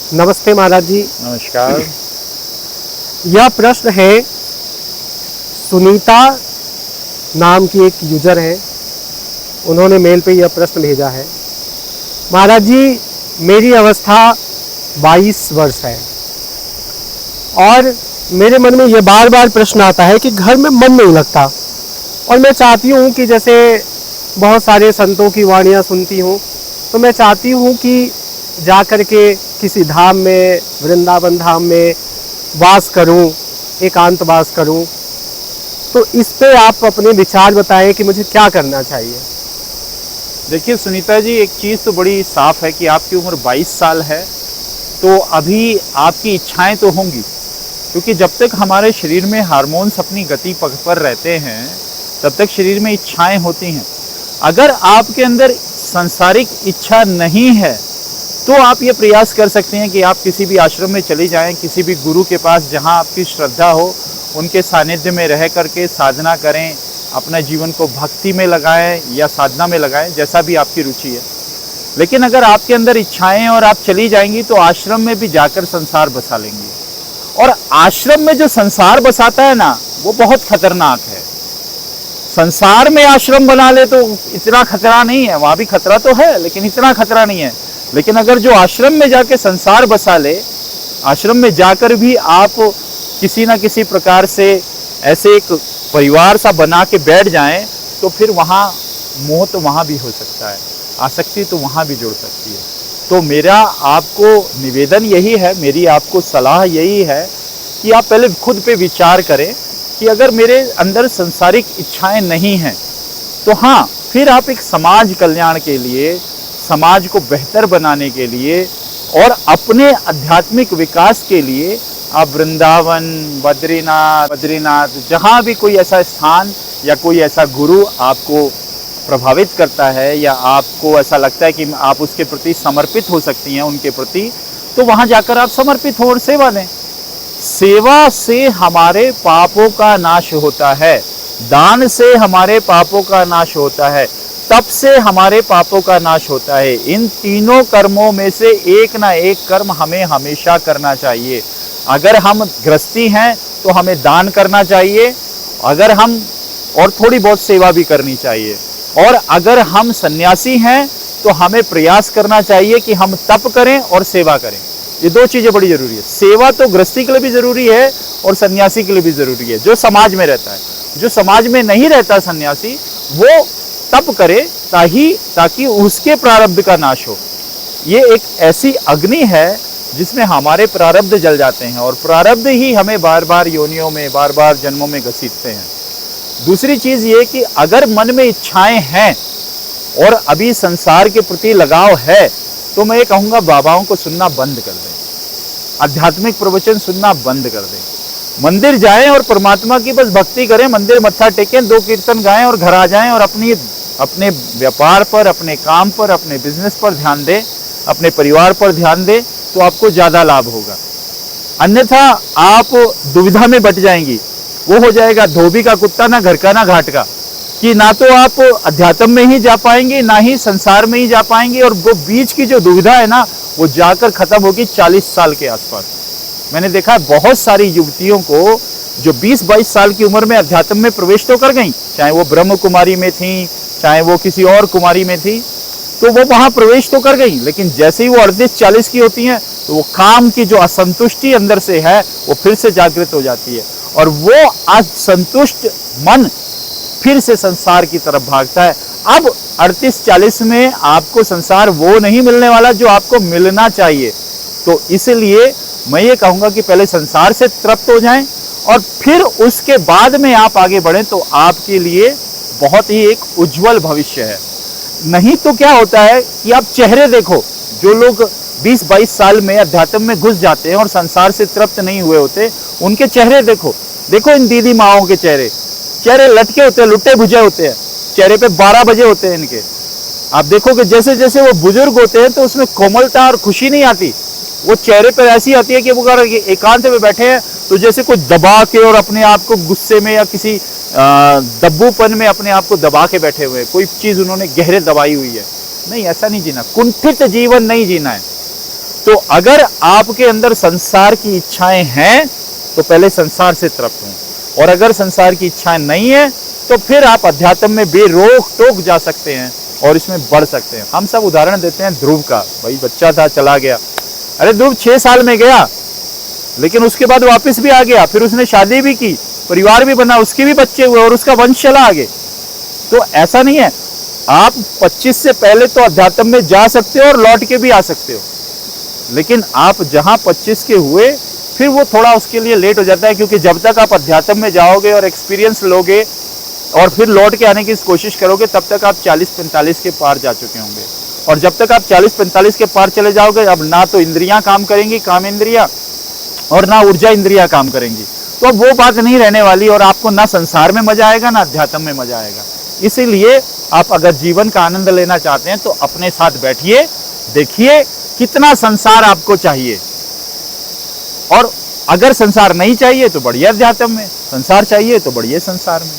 नमस्ते महाराज जी। नमस्कार। यह प्रश्न है, सुनीता नाम की एक यूजर है, उन्होंने मेल पे यह प्रश्न भेजा है। महाराज जी, मेरी अवस्था 22 वर्ष है और मेरे मन में यह बार बार प्रश्न आता है कि घर में मन नहीं लगता, और मैं चाहती हूँ कि जैसे बहुत सारे संतों की वाणियाँ सुनती हूँ, तो मैं चाहती हूँ कि जा कर के किसी धाम में, वृंदावन धाम में वास करूं, एकांत वास करूं। तो इस पे आप अपने विचार बताएं कि मुझे क्या करना चाहिए। देखिए सुनीता जी, एक चीज़ तो बड़ी साफ है कि आपकी उम्र 22 साल है, तो अभी आपकी इच्छाएं तो होंगी, क्योंकि जब तक हमारे शरीर में हार्मोन्स अपनी गति पर रहते हैं तब तक शरीर में इच्छाएं होती हैं। अगर आपके अंदर सांसारिक इच्छा नहीं है तो आप ये प्रयास कर सकते हैं कि आप किसी भी आश्रम में चले जाएं, किसी भी गुरु के पास जहां आपकी श्रद्धा हो, उनके सानिध्य में रह करके साधना करें, अपना जीवन को भक्ति में लगाएं या साधना में लगाएं, जैसा भी आपकी रुचि है। लेकिन अगर आपके अंदर इच्छाएं और आप चली जाएंगी तो आश्रम में भी जाकर संसार बसा लेंगी, और आश्रम में जो संसार बसाता है ना, वो बहुत खतरनाक है। संसार में आश्रम बना ले तो इतना खतरा नहीं है, वहां भी खतरा तो है लेकिन इतना खतरा नहीं है। लेकिन अगर जो आश्रम में जाके संसार बसा ले, आश्रम में जाकर भी आप किसी ना किसी प्रकार से ऐसे एक परिवार सा बना के बैठ जाएं, तो फिर वहाँ मोह तो वहाँ भी हो सकता है, आसक्ति तो वहाँ भी जुड़ सकती है। तो मेरा आपको निवेदन यही है, मेरी आपको सलाह यही है कि आप पहले खुद पे विचार करें कि अगर मेरे अंदर संसारिक इच्छाएं नहीं हैं तो हाँ, फिर आप एक समाज कल्याण के लिए, समाज को बेहतर बनाने के लिए और अपने आध्यात्मिक विकास के लिए आप वृंदावन, बद्रीनाथ, जहाँ भी कोई ऐसा स्थान या कोई ऐसा गुरु आपको प्रभावित करता है या आपको ऐसा लगता है कि आप उसके प्रति समर्पित हो सकती हैं उनके प्रति, तो वहाँ जाकर आप समर्पित हो और सेवा दें। सेवा से हमारे पापों का नाश होता है, दान से हमारे पापों का नाश होता है, तप से हमारे पापों का नाश होता है। इन तीनों कर्मों में से एक ना एक कर्म हमें हमेशा करना चाहिए। अगर हम गृहस्थी हैं तो हमें दान करना चाहिए, अगर हम और थोड़ी बहुत सेवा भी करनी चाहिए, और अगर हम सन्यासी हैं तो हमें प्रयास करना चाहिए कि हम तप करें और सेवा करें। ये दो चीज़ें बड़ी जरूरी है। सेवा तो गृहस्थी के लिए भी जरूरी है और सन्यासी के लिए भी जरूरी है, जो समाज में रहता है। जो समाज में नहीं रहता सन्यासी, वो तप करे ताकि उसके प्रारब्ध का नाश हो। ये एक ऐसी अग्नि है जिसमें हमारे प्रारब्ध जल जाते हैं, और प्रारब्ध ही हमें बार बार योनियों में, बार बार जन्मों में घसीटते हैं। दूसरी चीज ये कि अगर मन में इच्छाएं हैं और अभी संसार के प्रति लगाव है, तो मैं ये कहूँगा बाबाओं को सुनना बंद कर दें, आध्यात्मिक प्रवचन सुनना बंद कर दें, मंदिर जाएं और परमात्मा की बस भक्ति करें, मंदिर मत्था टेकें, 2 कीर्तन गाएं और घर आ जाएं, और अपने व्यापार पर, अपने काम पर, अपने बिजनेस पर ध्यान दें, अपने परिवार पर ध्यान दें, तो आपको ज़्यादा लाभ होगा। अन्यथा आप दुविधा में बट जाएंगी। वो हो जाएगा धोबी का कुत्ता, ना घर का ना घाट का, कि ना तो आप अध्यात्म में ही जा पाएंगे ना ही संसार में ही जा पाएंगे, और वो बीच की जो दुविधा है ना, वो जाकर खत्म होगी 40 साल के आसपास। मैंने देखा है बहुत सारी युवतियों को जो 20-22 साल की उम्र में अध्यात्म में प्रवेश तो कर गई, चाहे वो ब्रह्म कुमारी में थी, चाहे वो किसी और कुमारी में थी, तो वो वहां प्रवेश तो कर गई, लेकिन जैसे ही वो 38-40 की होती हैं तो वो काम की जो असंतुष्टि अंदर से है वो फिर से जागृत हो जाती है, और वो असंतुष्ट मन फिर से संसार की तरफ भागता है। अब 38-40 में आपको संसार वो नहीं मिलने वाला जो आपको मिलना चाहिए। तो इसलिए मैं ये कहूँगा कि पहले संसार से तृप्त हो जाएं और फिर उसके बाद में आप आगे बढ़ें, तो आपके लिए बहुत ही एक उज्जवल भविष्य है। नहीं तो क्या होता है कि आप चेहरे देखो, जो लोग 20-22 साल में अध्यात्म में घुस जाते हैं और संसार से तृप्त नहीं हुए होते, उनके चेहरे देखो इन दीदी माओं के चेहरे लटके होते हैं, लुटे भुजे होते हैं, चेहरे पे 12 बजे होते हैं इनके। आप देखोगे जैसे जैसे वो बुजुर्ग होते हैं तो उसमें कोमलता और खुशी नहीं आती, वो चेहरे पर ऐसी आती है कि वो अगर एकांत में बैठे हैं तो जैसे कुछ दबा के और अपने आप को गुस्से में या किसी दब्बूपन में अपने आप को दबा के बैठे हुए, कोई चीज उन्होंने गहरे दबाई हुई है। नहीं, ऐसा नहीं जीना, कुंठित जीवन नहीं जीना है। तो अगर आपके अंदर संसार की इच्छाएं हैं तो पहले संसार से तृप्त हों, और अगर संसार की इच्छाएं नहीं है तो फिर आप अध्यात्म में बेरोक टोक जा सकते हैं और इसमें बढ़ सकते हैं। हम सब उदाहरण देते हैं ध्रुव का, भाई बच्चा था चला गया, अरे ध्रुव 6 साल में गया लेकिन उसके बाद वापस भी आ गया, फिर उसने शादी भी की, परिवार भी बना, उसके भी बच्चे हुए और उसका वंश चला आगे। तो ऐसा नहीं है, आप 25 से पहले तो अध्यात्म में जा सकते हो और लौट के भी आ सकते हो, लेकिन आप जहां 25 के हुए फिर वो थोड़ा उसके लिए लेट हो जाता है, क्योंकि जब तक आप अध्यात्म में जाओगे और एक्सपीरियंस लोगे और फिर लौट के आने की कोशिश करोगे तब तक आप 40-45 के पार जा चुके होंगे। और जब तक आप 40-45 के पार चले जाओगे, अब ना तो इंद्रियां काम करेंगी, काम इंद्रियां, और ना ऊर्जा इंद्रियां काम करेंगी, तो अब वो बात नहीं रहने वाली और आपको ना संसार में मजा आएगा ना अध्यात्म में मजा आएगा। इसीलिए आप अगर जीवन का आनंद लेना चाहते हैं तो अपने साथ बैठिए, देखिए कितना संसार आपको चाहिए, और अगर संसार नहीं चाहिए तो बढ़िया अध्यात्म में, संसार चाहिए तो बढ़िया संसार में।